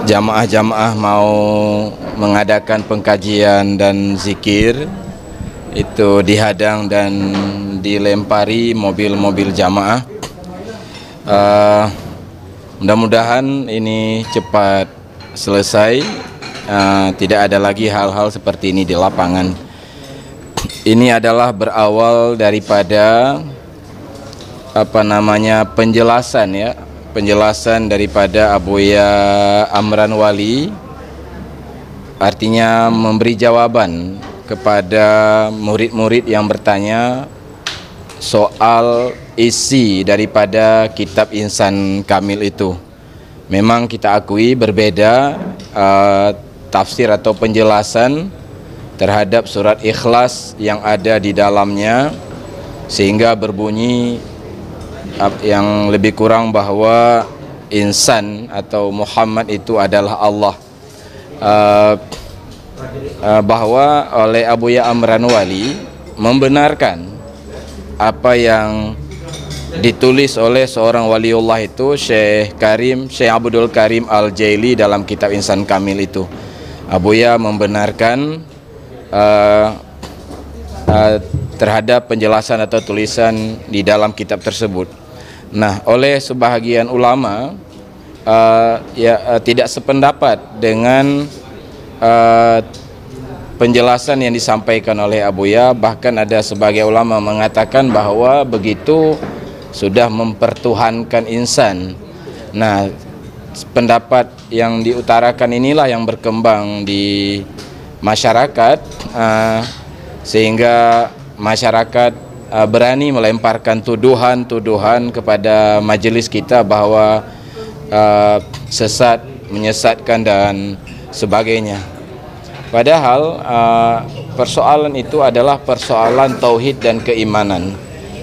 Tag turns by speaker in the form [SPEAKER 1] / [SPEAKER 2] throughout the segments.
[SPEAKER 1] jamaah-jamaah mau mengadakan pengkajian dan zikir, itu dihadang dan dilempari mobil-mobil jamaah. Mudah-mudahan ini cepat selesai, tidak ada lagi hal-hal seperti ini di lapangan. Ini adalah berawal daripada penjelasan daripada Abuya Amran Wali, artinya memberi jawaban kepada murid-murid yang bertanya soal isi daripada kitab Insan Kamil itu. Memang kita akui berbeda tafsir atau penjelasan terhadap surat Ikhlas yang ada di dalamnya, sehingga berbunyi yang lebih kurang bahwa insan atau Muhammad itu adalah Allah. Bahwa oleh Abuya Amran Wali membenarkan apa yang ditulis oleh seorang waliullah itu, Syekh Abdul Karim Al-Jaili dalam kitab Insan Kamil itu. Abuya membenarkan terhadap penjelasan atau tulisan di dalam kitab tersebut. Nah, oleh sebahagian ulama tidak sependapat dengan penjelasan yang disampaikan oleh Abuya. Bahkan ada sebagian ulama mengatakan bahwa begitu sudah mempertuhankan insan. Nah, pendapat yang diutarakan inilah yang berkembang di masyarakat, sehingga masyarakat berani melemparkan tuduhan-tuduhan kepada majelis kita bahwa sesat, menyesatkan dan sebagainya. Padahal persoalan itu adalah persoalan tauhid dan keimanan.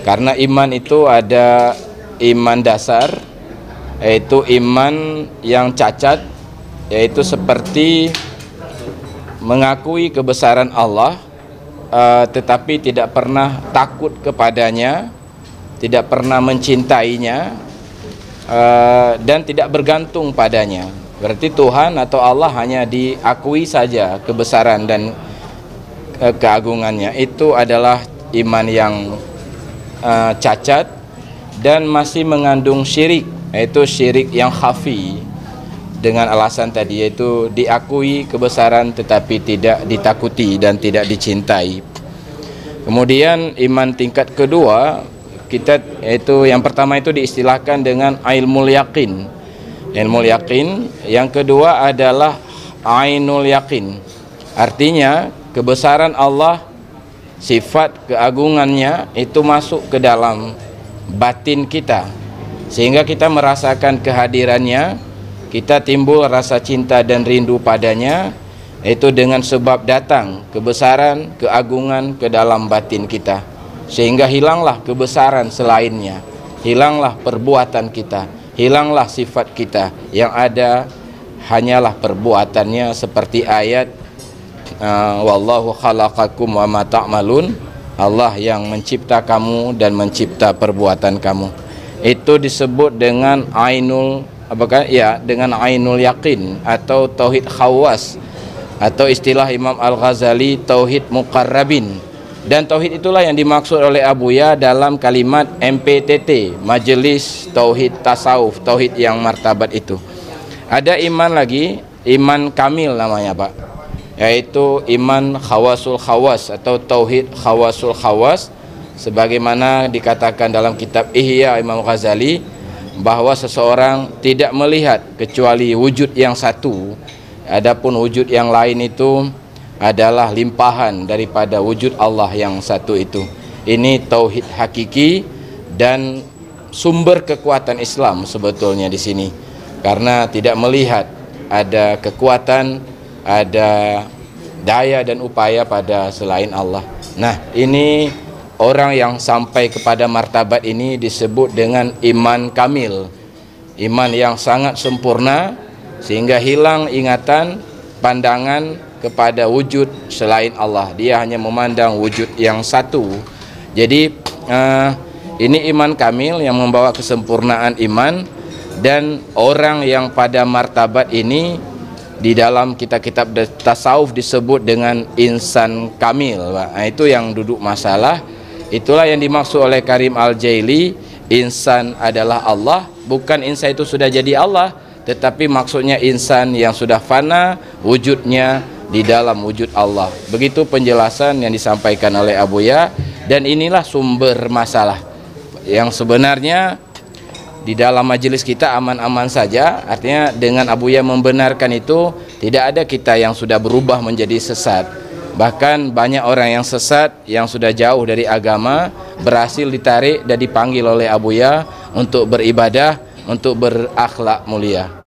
[SPEAKER 1] Karena iman itu ada iman dasar, yaitu iman yang cacat, yaitu seperti mengakui kebesaran Allah, tetapi tidak pernah takut kepadanya, tidak pernah mencintainya, dan tidak bergantung padanya. Berarti Tuhan atau Allah hanya diakui saja kebesaran dan keagungannya. Itu adalah iman yang cacat dan masih mengandung syirik, yaitu syirik yang khafi, dengan alasan tadi, yaitu diakui kebesaran tetapi tidak ditakuti dan tidak dicintai. Kemudian iman tingkat kedua kita, yaitu yang pertama itu diistilahkan dengan ilmul yakin. Ilmul yakin. Yang kedua adalah ainul yakin. Artinya kebesaran Allah, sifat keagungannya itu masuk ke dalam batin kita, sehingga kita merasakan kehadirannya, kita timbul rasa cinta dan rindu padanya, itu dengan sebab datang kebesaran, keagungan ke dalam batin kita, sehingga hilanglah kebesaran selainnya, hilanglah perbuatan kita, hilanglah sifat kita, yang ada hanyalah perbuatannya, seperti ayat wallahu khalaqakum wa ma ta'malun, Allah yang mencipta kamu dan mencipta perbuatan kamu. Itu disebut dengan dengan ainul yakin atau tauhid khawas, atau istilah Imam Al-Ghazali tauhid muqarrabin. Dan tauhid itulah yang dimaksud oleh Abuya dalam kalimat MPTT, Majelis Tauhid Tasawuf, tauhid yang martabat itu. Ada iman lagi, iman kamil namanya Pak, yaitu iman khawasul khawas atau tauhid khawasul khawas, sebagaimana dikatakan dalam kitab Ihya Imam Ghazali, bahwa seseorang tidak melihat kecuali wujud yang satu, adapun wujud yang lain itu adalah limpahan daripada wujud Allah yang satu itu. Ini tauhid hakiki dan sumber kekuatan Islam sebetulnya di sini, karena tidak melihat ada kekuatan, ada daya dan upaya pada selain Allah. Nah, ini orang yang sampai kepada martabat ini disebut dengan iman kamil, iman yang sangat sempurna, sehingga hilang ingatan, pandangan kepada wujud selain Allah. Dia hanya memandang wujud yang satu. Jadi ini iman kamil yang membawa kesempurnaan iman, dan orang yang pada martabat ini di dalam kitab-kitab tasawuf disebut dengan insan kamil, Pak. Nah, itu yang duduk masalah. Itulah yang dimaksud oleh Karim Al-Jaili, insan adalah Allah, bukan insan itu sudah jadi Allah, tetapi maksudnya insan yang sudah fana wujudnya di dalam wujud Allah. Begitu penjelasan yang disampaikan oleh Abuya, dan inilah sumber masalah yang sebenarnya di dalam majelis kita aman-aman saja. Artinya dengan Abuya membenarkan itu, tidak ada kita yang sudah berubah menjadi sesat. Bahkan banyak orang yang sesat, yang sudah jauh dari agama, berhasil ditarik dan dipanggil oleh Abuya untuk beribadah, untuk berakhlak mulia.